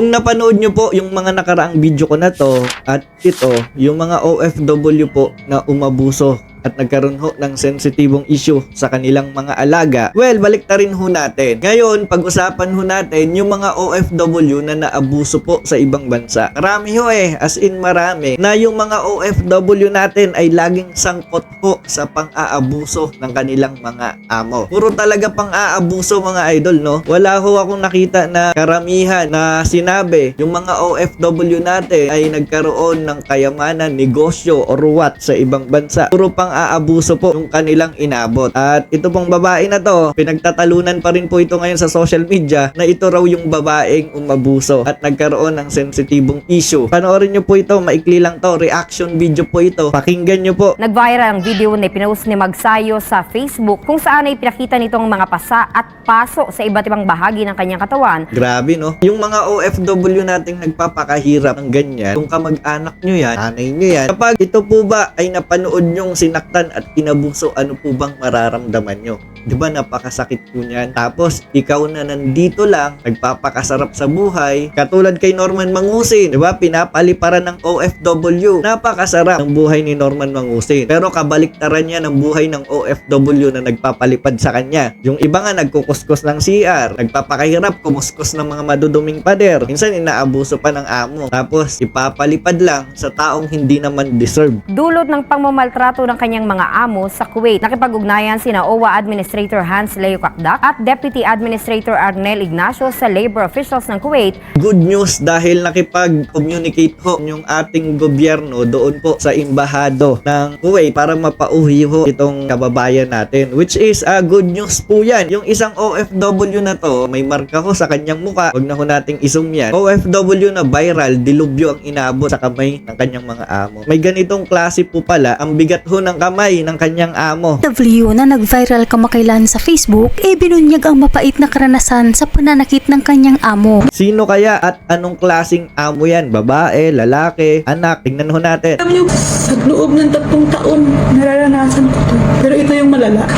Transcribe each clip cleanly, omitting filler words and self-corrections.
Kung napanood nyo po yung mga nakaraang video ko na to, at ito, yung mga OFW po na umabuso at nagkaroon ho ng sensitibong issue sa kanilang mga alaga, well, balik na rin ho natin. Ngayon, pag-usapan ho natin yung mga OFW na naabuso po sa ibang bansa. Marami ho as in marami, na yung mga OFW natin ay laging sangkot ho sa pang-aabuso ng kanilang mga amo. Puro talaga pang-aabuso mga idol, no? Wala ho akong nakita na karamihan na sinabi yung mga OFW natin ay nagkaroon ng kayamanan, negosyo, or what sa ibang bansa. Puro pang-aabuso po yung kanilang inabot. At ito pong babae na to, pinagtatalunan pa rin po ito ngayon sa social media na ito raw yung babaeng umabuso at nagkaroon ng sensitibong issue. Panoorin nyo po ito, maikli lang to, reaction video po ito. Pakinggan nyo po. Nag-viral ang video na pinost ni Magsayo sa Facebook kung saan ay pinakita nitong mga pasa at paso sa iba't ibang bahagi ng kanyang katawan. Grabe, no? Yung mga OFW nating nagpapakahirap ng ganyan, kung kamag-anak nyo yan, nanay nyo yan, kapag ito po ba ay napanood nyong sinaktan at inabuso, ano po bang mararamdaman nyo? Diba napakasakit po niyan? Tapos, ikaw na nandito lang, nagpapakasarap sa buhay, katulad kay Norman Mangusin, diba? Pinapaliparan ng OFW. Napakasarap ng buhay ni Norman Mangusin. Pero kabaliktaran niya ng buhay ng OFW na nagpapalipad sa kanya. Yung iba nga nagkukuskus ng CR, nagpapakahirap, kumuskus ng mga maduduming pader. Minsan inaabuso pa ng amo. Tapos, ipapalipad lang sa taong hindi naman deserve. Dulot ng pangmamaltrato ng kanyang mga amo sa Kuwait, nakipag-ugnayan sina OWA Administrator Hans Leo Kakdak at Deputy Administrator Arnel Ignacio sa labor officials ng Kuwait. Good news dahil nakipag-communicate ho yung ating gobyerno doon po sa embahado ng Kuwait para mapauwi ho itong kababayan natin, which is good news po yan. Yung isang OFW na to, may marka ho sa kanyang muka, wag na ho nating isum yan. OFW na viral, dilubyo ang inabot sa kamay ng kanyang mga amo. May ganitong klase po pala, ang bigat ho ng kamay ng kanyang amo. OFW na nag-viral kamakailan sa Facebook, binunyag ang mapait na karanasan sa pananakit ng kanyang amo. Sino kaya at anong klasing amo yan? Babae, lalaki, anak? Tingnan ho natin. Alam niyo, sa loob ng 3 taon, nararanasan ko to. Pero ito yung malala.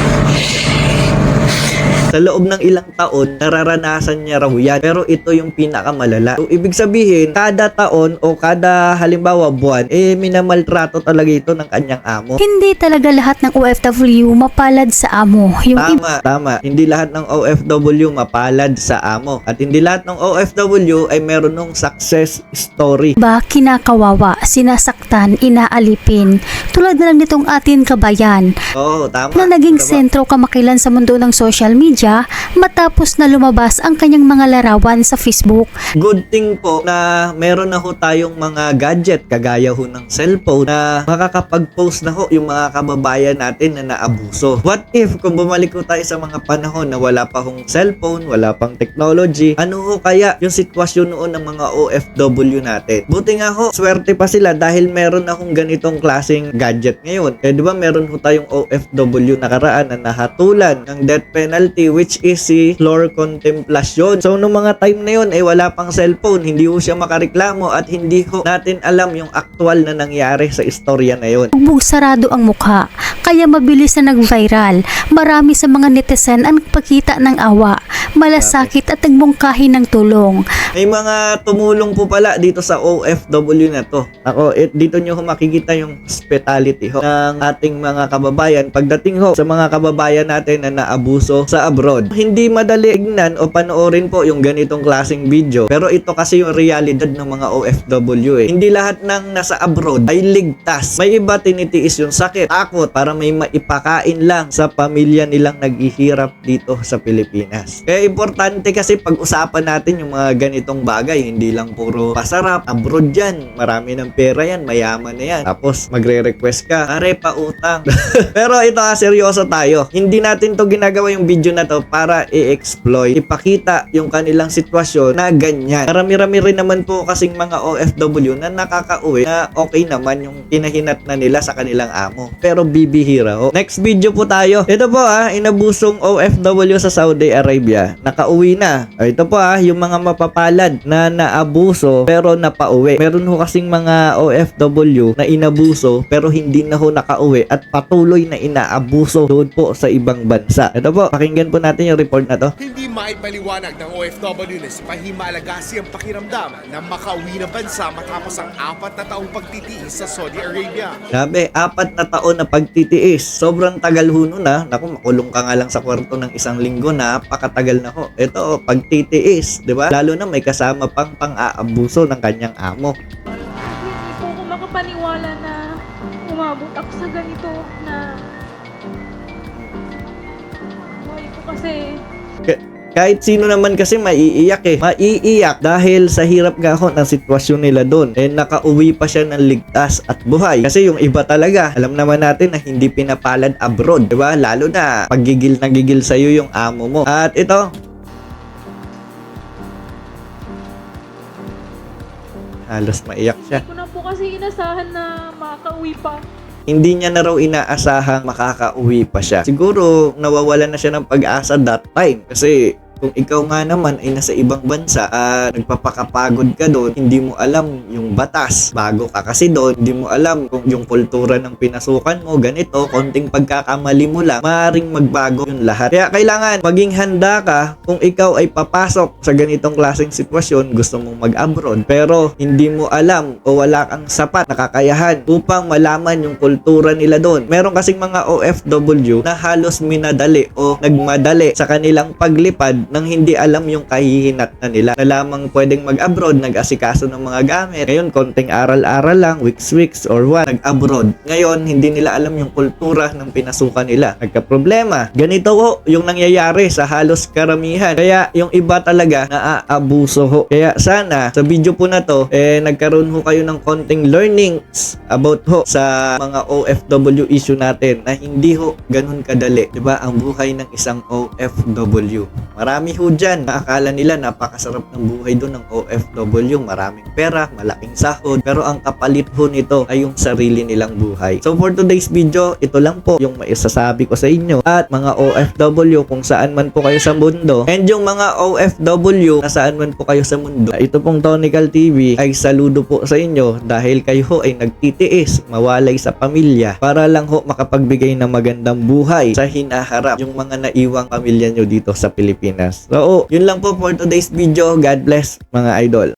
Sa loob ng ilang taon, nararanasan niya raw yan. Pero ito yung pinakamalala. So, ibig sabihin, kada taon o kada halimbawa buwan, minamaltrato talaga ito ng kanyang amo. Hindi talaga lahat ng OFW mapalad sa amo. Yung Tama. Hindi lahat ng OFW mapalad sa amo. At hindi lahat ng OFW ay meron ng success story. iba kinakawawa, sinasaktan, inaalipin. Tulad na lang nitong atin kabayan Oo, tama. na naging Diba? sentro kamakailan sa mundo ng social media matapos na lumabas ang kanyang mga larawan sa Facebook. Good thing po na meron na ho tayong mga gadget kagaya ho ng cellphone na makakapag-post na ho yung mga kababayan natin na naabuso. What if kung bumalik ho tayo sa mga panahon na wala pa hong cellphone, wala pang technology, ano ho kaya yung sitwasyon noon ng mga OFW natin? Buti nga ho, swerte pa sila dahil meron na hong ganitong klaseng gadget ngayon. Di ba meron ho tayong OFW nakaraan na nahatulan ng death penalty, which is si floor contemplation. So, nung mga time na yun, wala pang cellphone, hindi ho siya makareklamo at hindi ho natin alam yung actual na nangyari sa istorya na yun. Bugbog sarado ang mukha, kaya mabilis na nag-viral. Marami sa mga netizen ang nagpakita ng awa, malasakit at nagbungkahi ng tulong. May mga tumulong po pala dito sa OFW na to. Ako, dito nyo ho makikita yung hospitality ho ng ating mga kababayan pagdating ho sa mga kababayan natin na naabuso sa abroad. Hindi madali ignan o panoorin po yung ganitong klaseng video. Pero ito kasi yung realidad ng mga OFW Hindi lahat ng nasa abroad ay ligtas. May iba tinitiis yung sakit, takot para may maipakain lang sa pamilya nilang naghihirap dito sa Pilipinas. Kaya importante kasi pag-usapan natin yung mga ganitong bagay. Hindi lang puro pasarap. Abroad yan. Marami ng pera yan. Mayaman na yan. Tapos magre-request ka, "Are, pautang." Pero ito seryoso tayo. Hindi natin to ginagawa yung video na to para i-exploit, ipakita yung kanilang sitwasyon na ganyan. Marami-rami rin naman po kasing mga OFW na nakakauwi na okay naman yung kinahinat na nila sa kanilang amo. Pero bibihira ho. Next video po tayo. Ito po inabusong OFW sa Saudi Arabia. Nakauwi na. Ito po yung mga mapapalad na naabuso pero napauwi. Meron ho kasing mga OFW na inabuso pero hindi na ho nakauwi at patuloy na inaabuso doon po sa ibang bansa. Ito po, pakinggan po natin yung report na to. Hindi maipaliwanag ng OFW na si Fahim Malagasy ang pakiramdam na makauwi ng bansa matapos ang 4 na taong pagtitiis sa Saudi Arabia. Grabe, 4 na taon na pagtitiis. Sobrang tagal ho nun na. Naku, makulong ka nga lang sa kwarto ng 1 linggo, napakatagal na ho. Ito, pagtitiis, di ba? Lalo na may kasama pang pang-aabuso ng kanyang amo. Hindi po ako makapaniwala na umabot ako sa ganito na buhay ko kasi Kahit sino naman kasi maiiyak eh. Maiiyak dahil sa hirap nga ho ng sitwasyon nila doon. Eh nakauwi pa siya ng ligtas at buhay. Kasi yung iba talaga, alam naman natin na hindi pinapalad abroad. Diba? Lalo na pagigil na gigil sa'yo yung amo mo. At ito, halos maiyak siya. hindi ko na po kasi inasahan na makakauwi pa. Hindi niya na raw inaasahang makakauwi pa siya. Siguro nawawalan na siya ng pag-asa that time. Kasi kung ikaw nga naman ay nasa ibang bansa at nagpapakapagod ka doon, hindi mo alam yung batas. Bago ka kasi doon, hindi mo alam kung yung kultura ng pinasukan mo, ganito, konting pagkakamali mo lang, maaaring magbago yung lahat. Kaya kailangan maging handa ka kung ikaw ay papasok sa ganitong klaseng sitwasyon, gusto mong mag-abroad, pero hindi mo alam o wala kang sapat na kakayahan upang malaman yung kultura nila doon. Meron kasing mga OFW na halos minadali o nagmadali sa kanilang paglipad nang hindi alam yung kahihinat na nila na lamang pwedeng mag-abroad, nag-asikaso ng mga gamit. Ngayon, konting aral-aral lang, weeks or what, nag-abroad. Ngayon, hindi nila alam yung kultura ng pinasukan nila. Nagka-problema. Ganito ho yung nangyayari sa halos karamihan. Kaya yung iba talaga naaabuso ho. Kaya sana, sa video po na to, nagkaroon ho kayo ng konting learnings about ho sa mga OFW issue natin na hindi ho ganun kadali. Diba? Ang buhay ng isang OFW. Marami ho dyan na akala nila napakasarap ng buhay doon ng OFW. Maraming pera, malaking sahod. Pero ang kapalit ho nito ay yung sarili nilang buhay. So for today's video, ito lang po yung maisasabi ko sa inyo. At mga OFW kung saan man po kayo sa mundo. And yung mga OFW na saan man po kayo sa mundo. Ito pong Tonical TV ay saludo po sa inyo dahil kayo ho ay nagtitiis, mawalay sa pamilya para lang ho makapagbigay ng magandang buhay sa hinaharap yung mga naiwang pamilya nyo dito sa Pilipinas. So, yun lang po for today's video. God bless mga idol.